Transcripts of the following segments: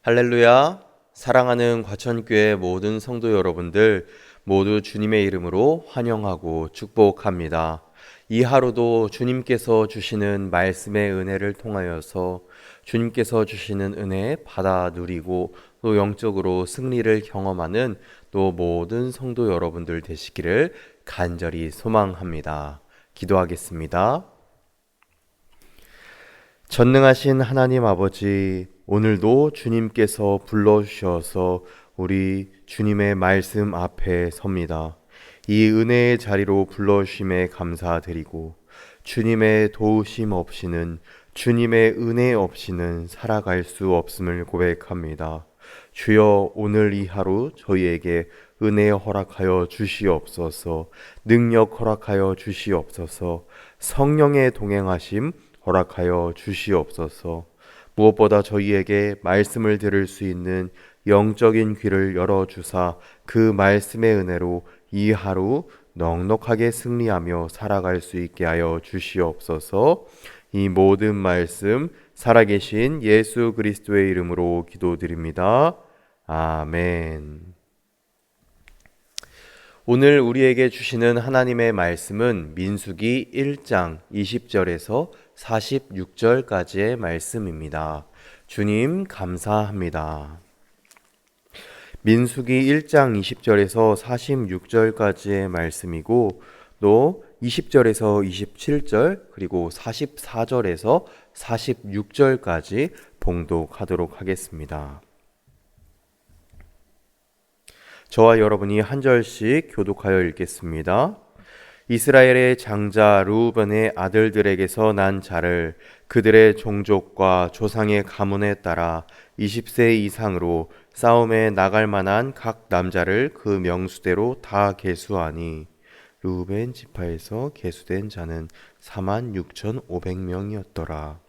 할렐루야. 사랑하는 과천교회 모든 성도 여러분들 모두 주님의 이름으로 환영하고 축복합니다. 이 하루도 주님께서 주시는 말씀의 은혜를 통하여서 주님께서 주시는 은혜 받아 누리고 또 영적으로 승리를 경험하는 또 모든 성도 여러분들 되시기를 간절히 소망합니다. 기도하겠습니다. 전능하신 하나님 아버지, 오늘도 주님께서 불러주셔서 우리 주님의 말씀 앞에 섭니다. 이 은혜의 자리로 불러주심에 감사드리고 주님의 도우심 없이는, 주님의 은혜 없이는 살아갈 수 없음을 고백합니다. 주여, 오늘 이 하루 저희에게 은혜 허락하여 주시옵소서, 능력 허락하여 주시옵소서, 성령의 동행하심 허락하여 주시옵소서. 무엇보다 저희에게 말씀을 들을 수 있는 영적인 귀를 열어주사 그 말씀의 은혜로 이 하루 넉넉하게 승리하며 살아갈 수 있게 하여 주시옵소서. 이 모든 말씀 살아계신 예수 그리스도의 이름으로 기도드립니다. 아멘. 오늘 우리에게 주시는 하나님의 말씀은 민수기 1장 20절에서 46절까지의 말씀입니다. 주님 감사합니다. 민수기 1장 20절에서 46절까지의 말씀이고 또 20절에서 27절 그리고 44절에서 46절까지 봉독하도록 하겠습니다. 저와 여러분이 한 절씩 교독하여 읽겠습니다. 이스라엘의 장자 르우벤의 아들들에게서 난 자를 그들의 종족과 조상의 가문에 따라 20세 이상으로 싸움에 나갈 만한 각 남자를 그 명수대로 다 계수하니 르우벤 지파에서 계수된 자는 46,500명이었더라.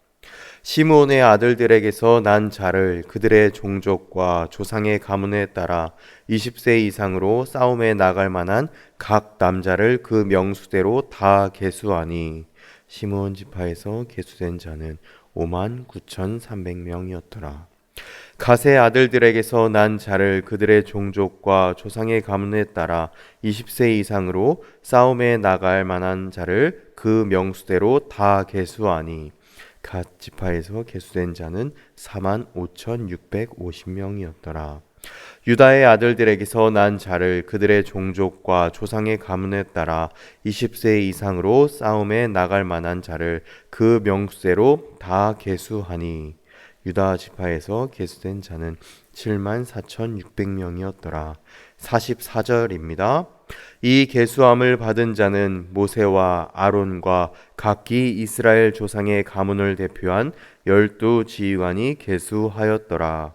시므온의 아들들에게서 난 자를 그들의 종족과 조상의 가문에 따라 20세 이상으로 싸움에 나갈 만한 각 남자를 그 명수대로 다 계수하니 시므온 지파에서 계수된 자는 59,300명이었더라. 갓의 아들들에게서 난 자를 그들의 종족과 조상의 가문에 따라 20세 이상으로 싸움에 나갈 만한 자를 그 명수대로 다 계수하니 갓 지파에서 계수된 자는 45,650명이었더라. 유다의 아들들에게서 난 자를 그들의 종족과 조상의 가문에 따라 20세 이상으로 싸움에 나갈 만한 자를 그 명수대로 다 계수하니 유다 지파에서 계수된 자는 74,600명이었더라. 44절입니다. 이 계수함을 받은 자는 모세와 아론과 각기 이스라엘 조상의 가문을 대표한 12지휘관이 계수하였더라.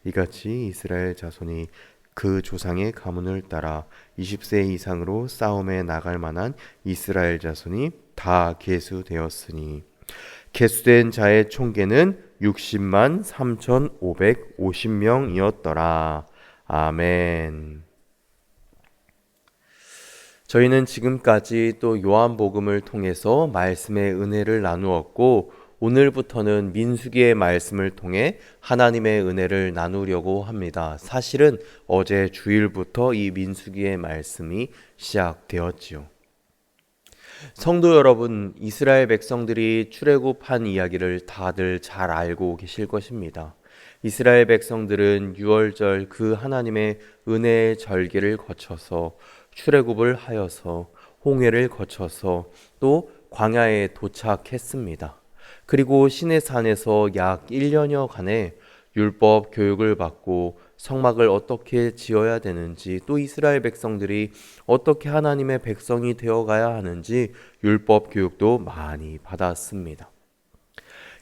이같이 이스라엘 자손이 그 조상의 가문을 따라 20세 이상으로 싸움에 나갈 만한 이스라엘 자손이 다 계수되었으니 계수된 자의 총계는 60만 3,550명이었더라. 아멘. 저희는 지금까지 또 요한복음을 통해서 말씀의 은혜를 나누었고 오늘부터는 민수기의 말씀을 통해 하나님의 은혜를 나누려고 합니다. 사실은 어제 주일부터 이 민수기의 말씀이 시작되었지요. 성도 여러분, 이스라엘 백성들이 출애굽한 이야기를 다들 잘 알고 계실 것입니다. 이스라엘 백성들은 유월절 그 하나님의 은혜의 절기를 거쳐서 출애굽을 하여서 홍해를 거쳐서 또 광야에 도착했습니다. 그리고 시내산에서 약 1년여간의 율법 교육을 받고 성막을 어떻게 지어야 되는지 또 이스라엘 백성들이 어떻게 하나님의 백성이 되어가야 하는지 율법 교육도 많이 받았습니다.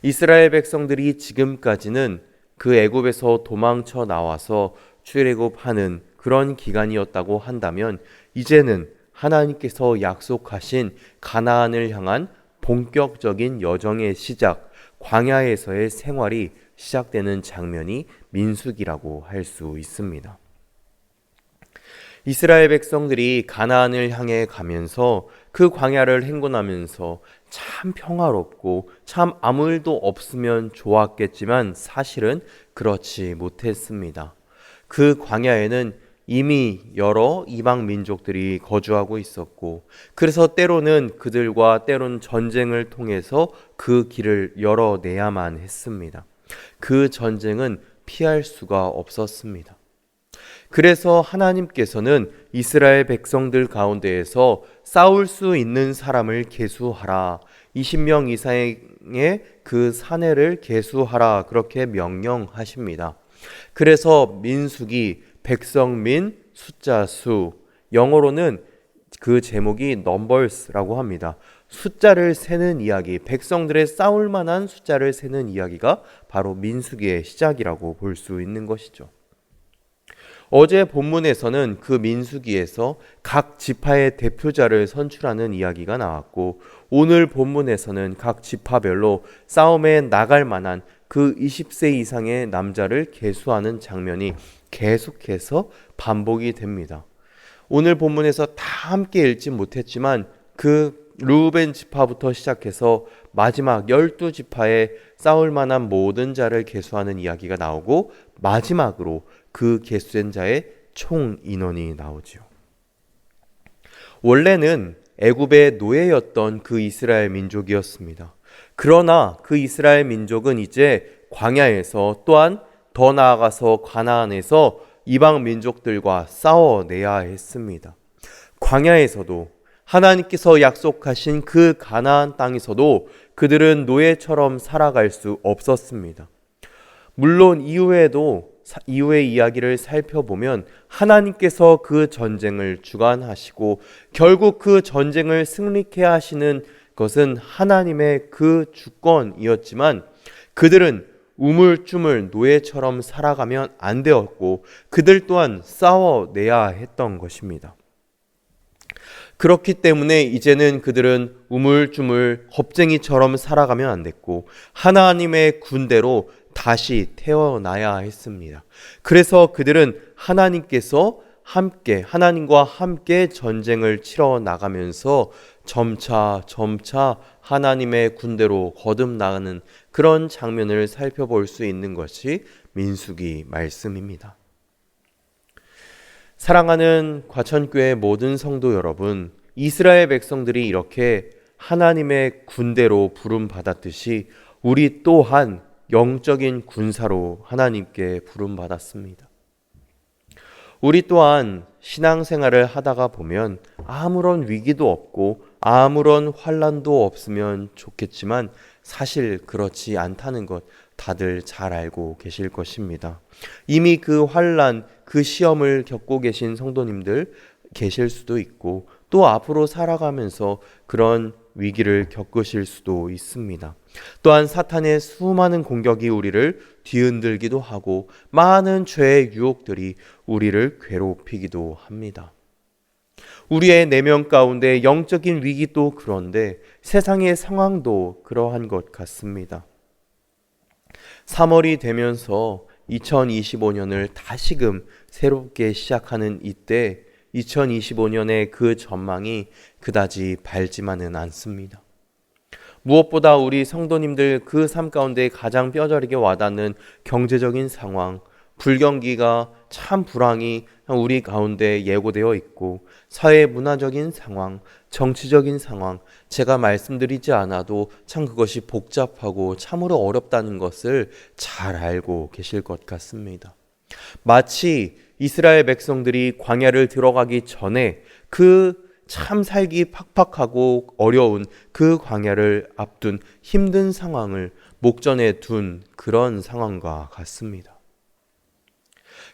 이스라엘 백성들이 지금까지는 그 애굽에서 도망쳐 나와서 출애굽하는 그런 기간이었다고 한다면 이제는 하나님께서 약속하신 가나안을 향한 본격적인 여정의 시작, 광야에서의 생활이 시작되는 장면이 민수기라고 할 수 있습니다. 이스라엘 백성들이 가나안을 향해 가면서 그 광야를 행군하면서 참 평화롭고 참 아무 일도 없으면 좋았겠지만 사실은 그렇지 못했습니다. 그 광야에는 이미 여러 이방 민족들이 거주하고 있었고, 그래서 때로는 그들과 때론 전쟁을 통해서 그 길을 열어내야만 했습니다. 그 전쟁은 피할 수가 없었습니다. 그래서 하나님께서는 이스라엘 백성들 가운데에서 싸울 수 있는 사람을 계수하라, 20명 이상의 그 사내를 계수하라, 그렇게 명령하십니다. 그래서 민수기 백성민 숫자 수, 영어로는 그 제목이 Numbers라고 합니다. 숫자를 세는 이야기, 백성들의 싸울 만한 숫자를 세는 이야기가 바로 민수기의 시작이라고 볼 수 있는 것이죠. 어제 본문에서는 그 민수기에서 각 지파의 대표자를 선출하는 이야기가 나왔고, 오늘 본문에서는 각 지파별로 싸움에 나갈 만한 그 20세 이상의 남자를 계수하는 장면이 계속해서 반복이 됩니다. 오늘 본문에서 다 함께 읽지 못했지만 그 르우벤 지파부터 시작해서 마지막 12지파에 싸울 만한 모든 자를 계수하는 이야기가 나오고, 마지막으로 그 계수된 자의 총 인원이 나오지요. 원래는 애굽의 노예였던 그 이스라엘 민족이었습니다. 그러나 그 이스라엘 민족은 이제 광야에서, 또한 더 나아가서 가나안에서 이방 민족들과 싸워내야 했습니다. 광야에서도, 하나님께서 약속하신 그 가나안 땅에서도 그들은 노예처럼 살아갈 수 없었습니다. 물론 이후의 이야기를 살펴보면 하나님께서 그 전쟁을 주관하시고 결국 그 전쟁을 승리케 하시는 것은 하나님의 그 주권이었지만, 그들은 우물쭈물 노예처럼 살아가면 안 되었고 그들 또한 싸워내야 했던 것입니다. 그렇기 때문에 이제는 그들은 우물쭈물 겁쟁이처럼 살아가면 안 됐고 하나님의 군대로 다시 태어나야 했습니다. 그래서 그들은 하나님과 함께 전쟁을 치러 나가면서 점차 하나님의 군대로 거듭나가는 그런 장면을 살펴볼 수 있는 것이 민수기 말씀입니다. 사랑하는 과천교회 모든 성도 여러분, 이스라엘 백성들이 이렇게 하나님의 군대로 부름받았듯이 우리 또한 영적인 군사로 하나님께 부름받았습니다. 우리 또한 신앙생활을 하다가 보면 아무런 위기도 없고 아무런 환난도 없으면 좋겠지만 사실 그렇지 않다는 것 다들 잘 알고 계실 것입니다. 이미 그 환난, 그 시험을 겪고 계신 성도님들 계실 수도 있고 또 앞으로 살아가면서 그런 위기를 겪으실 수도 있습니다. 또한 사탄의 수많은 공격이 우리를 뒤흔들기도 하고 많은 죄의 유혹들이 우리를 괴롭히기도 합니다. 우리의 내면 가운데 영적인 위기도 그런데 세상의 상황도 그러한 것 같습니다. 3월이 되면서 2025년을 다시금 새롭게 시작하는 이때 2025년의 그 전망이 그다지 밝지만은 않습니다. 무엇보다 우리 성도님들 그 삶 가운데 가장 뼈저리게 와닿는 경제적인 상황, 불경기가 참 불황이 우리 가운데 예고되어 있고 사회 문화적인 상황, 정치적인 상황, 제가 말씀드리지 않아도 참 그것이 복잡하고 참으로 어렵다는 것을 잘 알고 계실 것 같습니다. 마치 이스라엘 백성들이 광야를 들어가기 전에 그 참 살기 팍팍하고 어려운 그 광야를 앞둔 힘든 상황을 목전에 둔 그런 상황과 같습니다.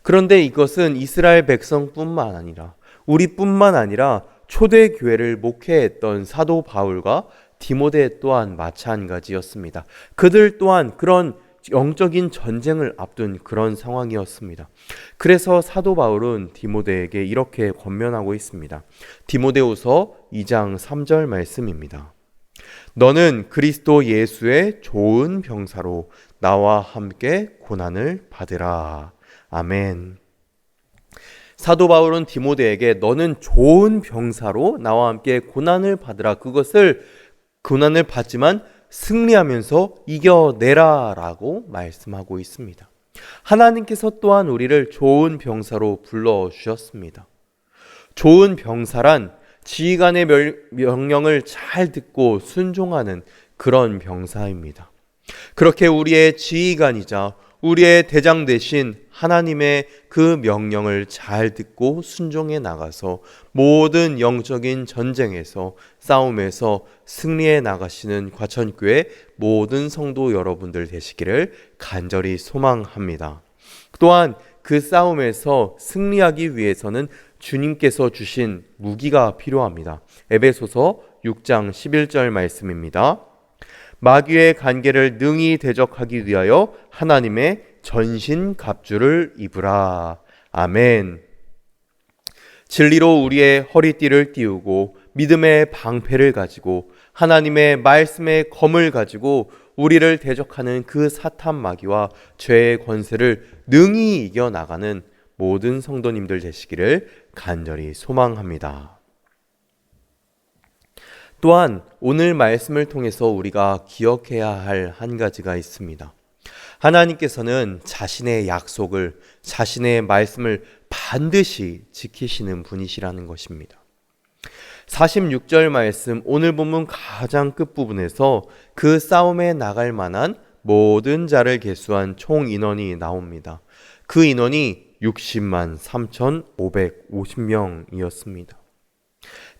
그런데 이것은 이스라엘 백성뿐만 아니라 우리뿐만 아니라 초대교회를 목회했던 사도 바울과 디모데 또한 마찬가지였습니다. 그들 또한 그런 영적인 전쟁을 앞둔 그런 상황이었습니다. 그래서 사도 바울은 디모데에게 이렇게 권면하고 있습니다. 디모데후서 2장 3절 말씀입니다. 너는 그리스도 예수의 좋은 병사로 나와 함께 고난을 받으라. 아멘. 사도 바울은 디모데에게 너는 좋은 병사로 나와 함께 고난을 받으라. 그것을 고난을 받지만 승리하면서 이겨내라 라고 말씀하고 있습니다. 하나님께서 또한 우리를 좋은 병사로 불러주셨습니다. 좋은 병사란 지휘관의 명령을 잘 듣고 순종하는 그런 병사입니다. 그렇게 우리의 지휘관이자 우리의 대장 되신 하나님의 그 명령을 잘 듣고 순종해 나가서 모든 영적인 전쟁에서 싸움에서 승리해 나가시는 과천교회 모든 성도 여러분들 되시기를 간절히 소망합니다. 또한 그 싸움에서 승리하기 위해서는 주님께서 주신 무기가 필요합니다. 에베소서 6장 11절 말씀입니다. 마귀의 간계를 능히 대적하기 위하여 하나님의 전신 갑주를 입으라. 아멘. 진리로 우리의 허리띠를 띄우고 믿음의 방패를 가지고 하나님의 말씀의 검을 가지고 우리를 대적하는 그 사탄 마귀와 죄의 권세를 능히 이겨나가는 모든 성도님들 되시기를 간절히 소망합니다. 또한 오늘 말씀을 통해서 우리가 기억해야 할 한 가지가 있습니다. 하나님께서는 자신의 약속을, 자신의 말씀을 반드시 지키시는 분이시라는 것입니다. 46절 말씀, 오늘 본문 가장 끝부분에서 그 싸움에 나갈 만한 모든 자를 계수한 총 인원이 나옵니다. 그 인원이 60만 3,550명이었습니다.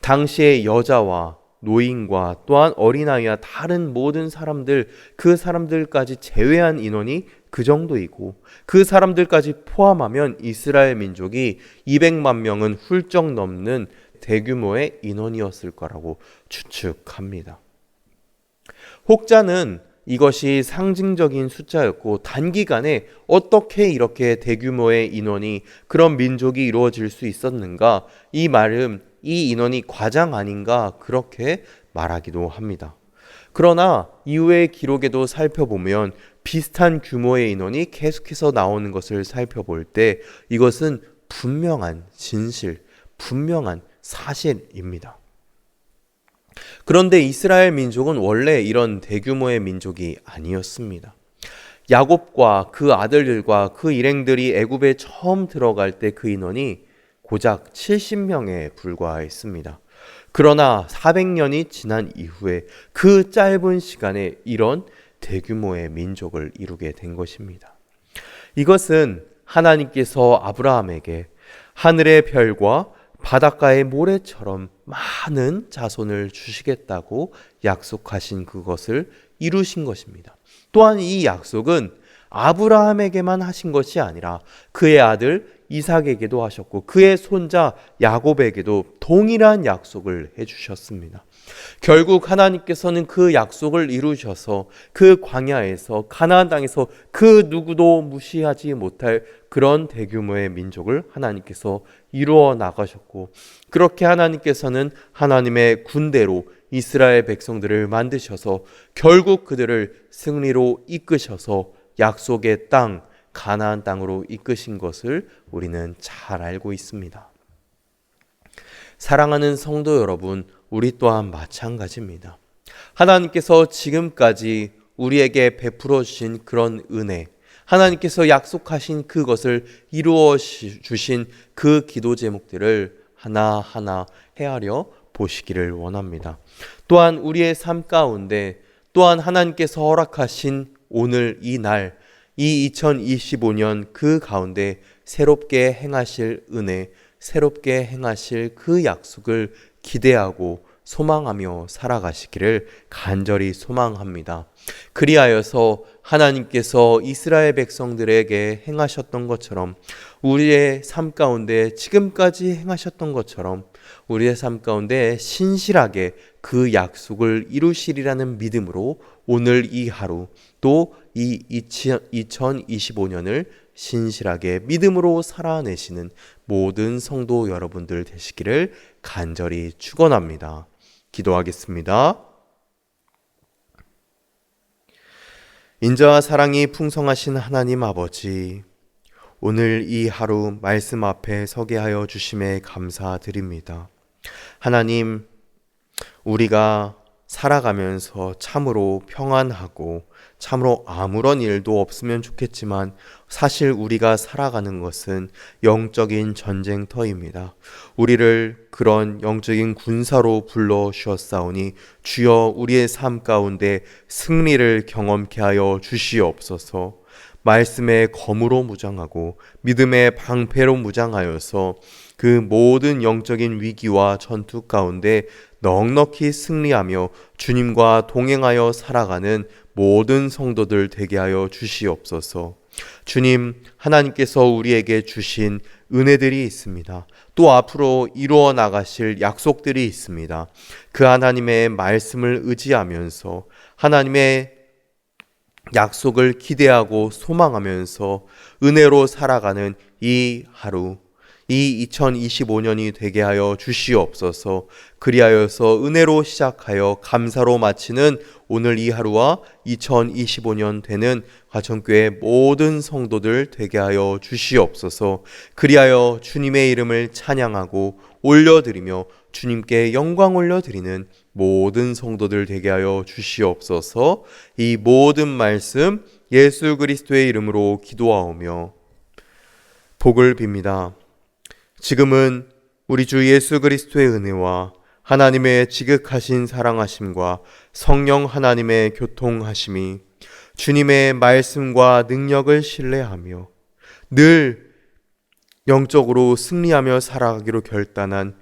당시의 여자와 노인과 또한 어린아이와 다른 모든 사람들, 그 사람들까지 제외한 인원이 그 정도이고 그 사람들까지 포함하면 이스라엘 민족이 200만 명은 훌쩍 넘는 대규모의 인원이었을 거라고 추측합니다. 혹자는 이것이 상징적인 숫자였고 단기간에 어떻게 이렇게 대규모의 인원이, 그런 민족이 이루어질 수 있었는가, 이 말은 이 인원이 과장 아닌가 그렇게 말하기도 합니다. 그러나 이후의 기록에도 살펴보면 비슷한 규모의 인원이 계속해서 나오는 것을 살펴볼 때 이것은 분명한 진실, 분명한 사실입니다. 그런데 이스라엘 민족은 원래 이런 대규모의 민족이 아니었습니다. 야곱과 그 아들들과 그 일행들이 애굽에 처음 들어갈 때 그 인원이 고작 70명에 불과했습니다. 그러나 400년이 지난 이후에 그 짧은 시간에 이런 대규모의 민족을 이루게 된 것입니다. 이것은 하나님께서 아브라함에게 하늘의 별과 바닷가의 모래처럼 많은 자손을 주시겠다고 약속하신 그것을 이루신 것입니다. 또한 이 약속은 아브라함에게만 하신 것이 아니라 그의 아들 이삭에게도 하셨고 그의 손자 야곱에게도 동일한 약속을 해주셨습니다. 결국 하나님께서는 그 약속을 이루셔서 그 광야에서 가나안 땅에서 그 누구도 무시하지 못할 그런 대규모의 민족을 하나님께서 이루어 나가셨고, 그렇게 하나님께서는 하나님의 군대로 이스라엘 백성들을 만드셔서 결국 그들을 승리로 이끄셔서 약속의 땅 가나안 땅으로 이끄신 것을 우리는 잘 알고 있습니다. 사랑하는 성도 여러분, 우리 또한 마찬가지입니다. 하나님께서 지금까지 우리에게 베풀어 주신 그런 은혜, 하나님께서 약속하신 그것을 이루어 주신 그 기도 제목들을 하나하나 헤아려 보시기를 원합니다. 또한 우리의 삶 가운데 또한 하나님께서 허락하신 오늘 이 날, 이 2025년 그 가운데 새롭게 행하실 은혜, 새롭게 행하실 그 약속을 기대하고 소망하며 살아가시기를 간절히 소망합니다. 그리하여서 하나님께서 이스라엘 백성들에게 행하셨던 것처럼 우리의 삶 가운데 지금까지 행하셨던 것처럼 우리의 삶 가운데 신실하게 그 약속을 이루시리라는 믿음으로 오늘 이 하루 또 이 2025년을 신실하게 믿음으로 살아내시는 모든 성도 여러분들 되시기를 간절히 축원합니다. 기도하겠습니다. 인자와 사랑이 풍성하신 하나님 아버지, 오늘 이 하루 말씀 앞에 서게 하여 주심에 감사드립니다. 하나님, 우리가 살아가면서 참으로 평안하고 참으로 아무런 일도 없으면 좋겠지만 사실 우리가 살아가는 것은 영적인 전쟁터입니다. 우리를 그런 영적인 군사로 불러 주었사오니 주여 우리의 삶 가운데 승리를 경험케 하여 주시옵소서. 말씀의 검으로 무장하고 믿음의 방패로 무장하여서 그 모든 영적인 위기와 전투 가운데 넉넉히 승리하며 주님과 동행하여 살아가는 모든 성도들 되게 하여 주시옵소서. 주님, 하나님께서 우리에게 주신 은혜들이 있습니다. 또 앞으로 이루어 나가실 약속들이 있습니다. 그 하나님의 말씀을 의지하면서 하나님의 약속을 기대하고 소망하면서 은혜로 살아가는 이 하루, 이 2025년이 되게 하여 주시옵소서. 그리하여서 은혜로 시작하여 감사로 마치는 오늘 이 하루와 2025년 되는 화천교회 모든 성도들 되게 하여 주시옵소서. 그리하여 주님의 이름을 찬양하고 올려드리며 주님께 영광 올려드리는 모든 성도들 되게 하여 주시옵소서. 이 모든 말씀 예수 그리스도의 이름으로 기도하오며 복을 빕니다. 지금은 우리 주 예수 그리스도의 은혜와 하나님의 지극하신 사랑하심과 성령 하나님의 교통하심이 주님의 말씀과 능력을 신뢰하며 늘 영적으로 승리하며 살아가기로 결단한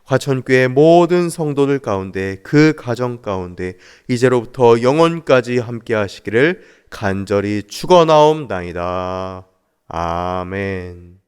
화천교회 모든 성도들 가운데 그 가정 가운데 이제로부터 영원까지 함께 하시기를 간절히 축원하옵나이다. 아멘.